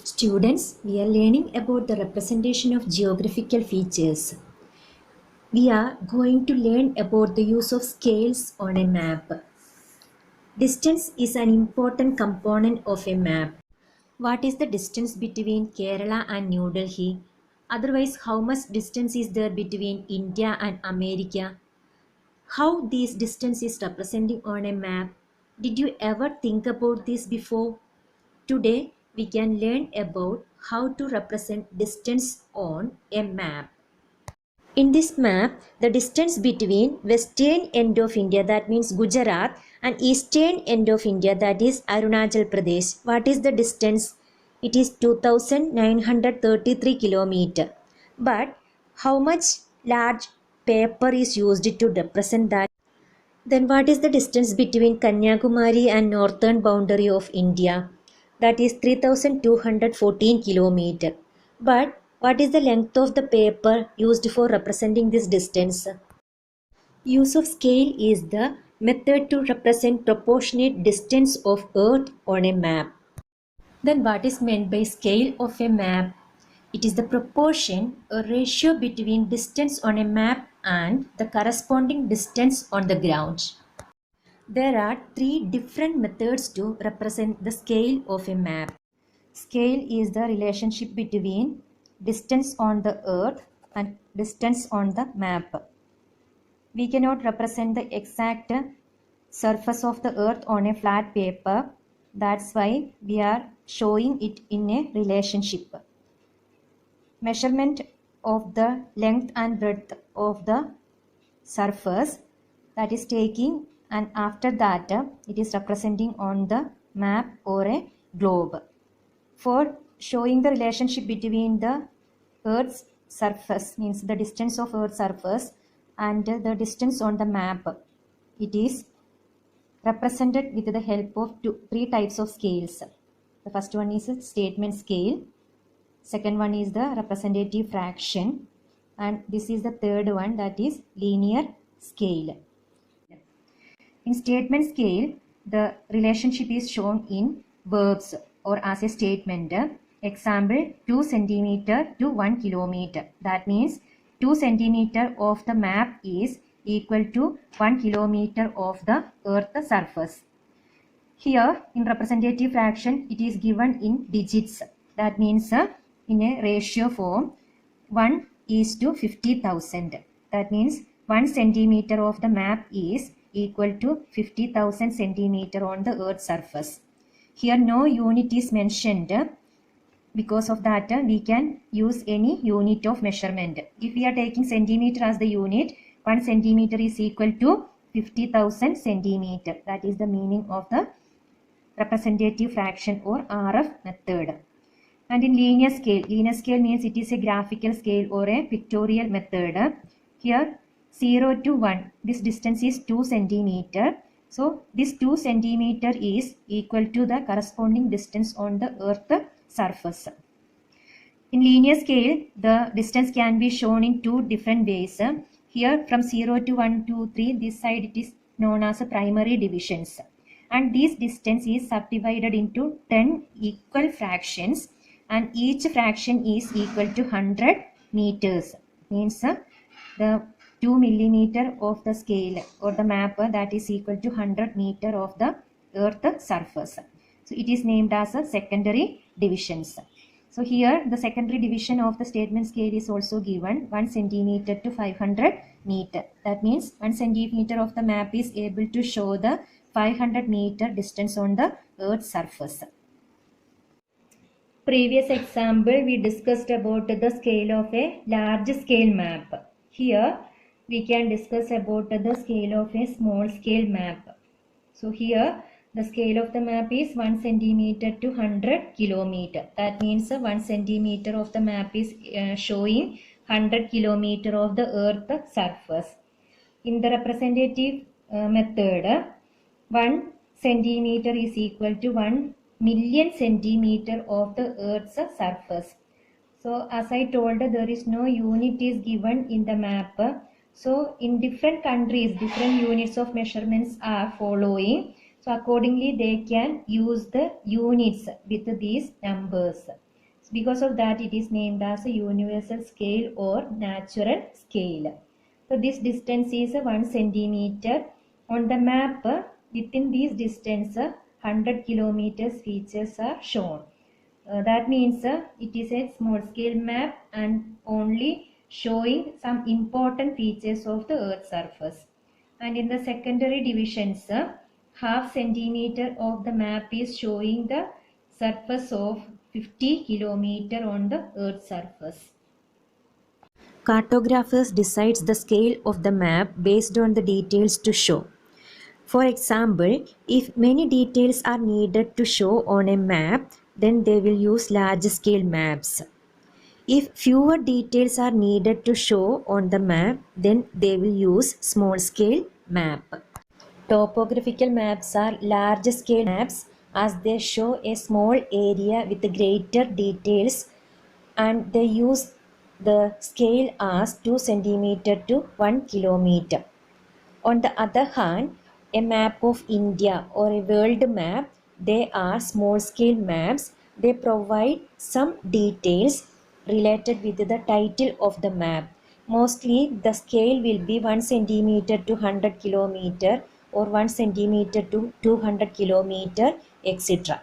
Students, we are learning about the representation of geographical features. We are going to learn about the use of scales on a map. Distance is an important component of a map. What is the distance between Kerala and New Delhi? Otherwise, how much distance is there between India and America? How this distance is representing on a map? Did you ever think about this before? Today, we can learn about how to represent distance on a map. In this map, the distance between western end of India, that means Gujarat, and eastern end of India, that is Arunachal Pradesh. What is the distance? It is 2933 kilometer. But how much large paper is used to represent that? Then what is the distance between Kanyakumari and northern boundary of India? That is 3214 kilometer. But what is the length of the paper used for representing this distance? Use of scale is the method to represent proportionate distance of Earth on a map. Then what is meant by scale of a map? It is the proportion or ratio between distance on a map and the corresponding distance on the ground. There are three different methods to represent the scale of a map. Scale is the relationship between distance on the earth and distance on the map. We cannot represent the exact surface of the earth on a flat paper. That's why we are showing it in a relationship. Measurement of the length and breadth of the surface, that is taking, and after that it is representing on the map or a globe. For showing the relationship between the Earth's surface, means the distance of Earth's surface, and the distance on the map, it is represented with the help of three types of scales. The first one is a statement scale, second one is the representative fraction, and this is the third one, that is linear scale. In statement scale, the relationship is shown in verbs or as a statement. Example, 2 centimeter to 1 kilometer. That means 2 centimeter of the map is equal to 1 kilometer of the earth surface. Here in representative fraction, it is given in digits. That means in a ratio form, 1 is to 50,000. That means 1 centimeter of the map is equal to 50,000 centimeter on the earth's surface. Here no unit is mentioned. Because of that, we can use any unit of measurement. If we are taking centimeter as the unit, 1 centimeter is equal to 50,000 centimeter. That is the meaning of the representative fraction or RF method. And in linear scale means it is a graphical scale or a pictorial method. Here 0 to 1, this distance is 2 centimeter. So this 2 centimeter is equal to the corresponding distance on the earth surface. In linear scale, the distance can be shown in two different ways. Here from 0 to 1, 2, 3, this side it is known as a primary divisions. And this distance is subdivided into 10 equal fractions, and each fraction is equal to 100 meters. Means the 2 millimeter of the scale or the map, that is equal to 100 meter of the earth surface. So it is named as a secondary divisions. So here the secondary division of the statement scale is also given 1 centimeter to 500 meter. That means 1 centimeter of the map is able to show the 500 meter distance on the earth's surface. Previous example we discussed about the scale of a large scale map. Here we can discuss about the scale of a small scale map. So here the scale of the map is 1 centimeter to 100 kilometer. That means 1 centimeter of the map is showing 100 kilometer of the earth surface. In the representative method, 1 centimeter is equal to 1 million centimeter of the earth's surface. So as I told, there is no unit is given in the map. So in different countries, different units of measurements are following. So accordingly, they can use the units with these numbers. Because of that, it is named as a universal scale or natural scale. So this distance is 1 centimeter. On the map, within this distance, 100 kilometers features are shown. That means it is a small scale map and only showing some important features of the Earth's surface. And in the secondary divisions, half centimeter of the map is showing the surface of 50 kilometer on the Earth's surface. Cartographers decides the scale of the map based on the details to show. For example, if many details are needed to show on a map, then they will use large scale maps. If fewer details are needed to show on the map, then they will use small scale map. Topographical maps are large scale maps as they show a small area with greater details, and they use the scale as 2 centimeter to 1 kilometer. On the other hand, a map of India or a world map, they are small scale maps. They provide some details related with the title of the map. Mostly the scale will be 1 centimeter to 100 kilometer or 1 centimeter to 200 kilometer, etc.